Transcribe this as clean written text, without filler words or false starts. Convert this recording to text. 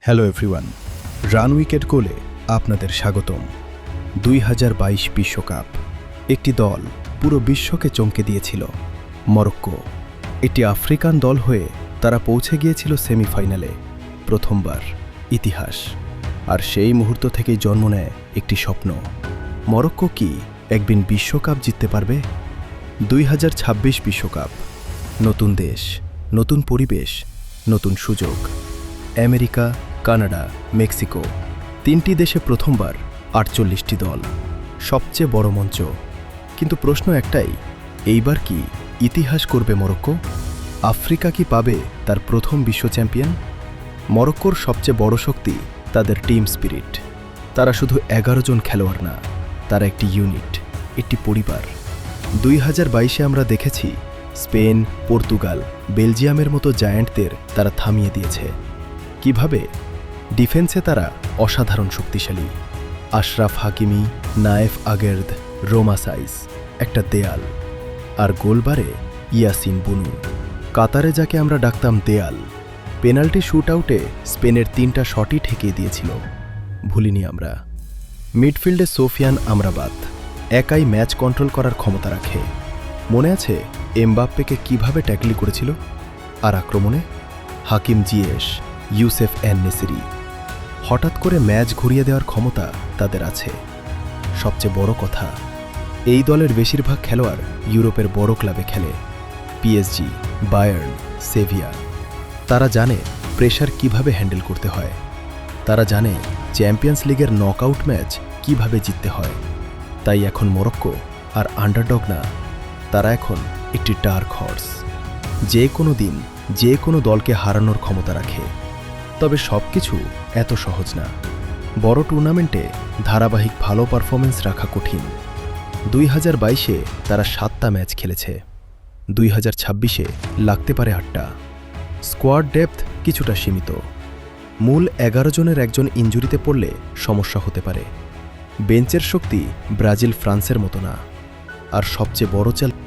Hello everyone, run wicket গোলে আপনাদের স্বাগতম। 2022 বিশ্বকাপ একটি দল পুরো বিশ্বকে চমকে দিয়েছিল, মরক্কো। এটি আফ্রিকান দল হয়ে তারা পৌঁছে গিয়েছিল সেমিফাইনালে, প্রথমবার, ইতিহাস। আর সেই মুহূর্ত থেকেই জন্ম নেয় একটি স্বপ্ন। মরক্কো কি একদিন বিশ্বকাপ জিততে পারবে? 2026 বিশ্বকাপ, নতুন দেশ, নতুন পরিবেশ, নতুন সুযোগ। আমেরিকা, কানাডা, মেক্সিকো, তিনটি দেশে প্রথমবার 48টি দল, সবচেয়ে বড় মঞ্চ। কিন্তু প্রশ্ন একটাই, এইবার কি ইতিহাস করবে মরক্কো? আফ্রিকা কি পাবে তার প্রথম বিশ্ব চ্যাম্পিয়ন? মরক্কোর সবচেয়ে বড় শক্তি তাদের টিম স্পিরিট। তারা শুধু 11 জন খেলোয়াড় না, তারা একটি ইউনিট, একটি পরিবার। 2022-এ আমরা দেখেছি স্পেন, পর্তুগাল, বেলজিয়ামের মতো জায়ান্টদের তারা থামিয়ে দিয়েছে। কিভাবে? ডিফেন্সে তারা অসাধারণ শক্তিশালী। Achraf Hakimi, Nayef Aguerd, Romain Saiss, একটা দেয়াল। আর গোলবারে ইয়াসিন বুনু, কাতারে যাকে আমরা ডাকতাম দেয়াল। পেনাল্টি শুট আউটে স্পেনের 3টা শটই ঠেকিয়ে দিয়েছিল, ভুলিনি আমরা। মিডফিল্ডে সোফিয়ান আমরাবাত একাই ম্যাচ কন্ট্রোল করার ক্ষমতা রাখে। মনে আছে এমবাপ্পেকে কিভাবে ট্যাকল করেছিল? আর আক্রমণে হাকিম জিয়েশ, ইউসেফ এন-নেসিরি। হঠাৎ করে ম্যাচ ঘুরিয়ে দেওয়ার ক্ষমতা তাদের আছে। সবচেয়ে বড় কথা, এই দলের বেশিরভাগ খেলোয়াড় ইউরোপের বড় ক্লাবে খেলে, পিএসজি, বায়ার্ন, সেভিয়া। তারা জানে প্রেশার কিভাবে হ্যান্ডেল করতে হয়। তারা জানে চ্যাম্পিয়ন্স লিগের নকআউট ম্যাচ কিভাবে জিততে হয়। তাই এখন মরক্কো আর আন্ডারডগ না, তারা এখন একটি ডার্ক হর্স। যে কোনো দিন যে কোনো দলকে হারানোর ক্ষমতা রাখে। তবে সবকিছু এত সহজ না। বড় টুর্নামেন্টে ধারাবাহিক ভালো পারফরমেন্স রাখা কঠিন। 2022-এ তারা 7টা ম্যাচ খেলেছে, 2026-এ লাগতে পারে 8টা। স্কোয়াড ডেপথ কিছুটা সীমিত। মূল 11 জনের একজন ইনজুরিতে পড়লে সমস্যা হতে পারে। বেঞ্চের শক্তি ব্রাজিল, ফ্রান্সের মতো না। আর সবচেয়ে বড় চ্যালেঞ্জ,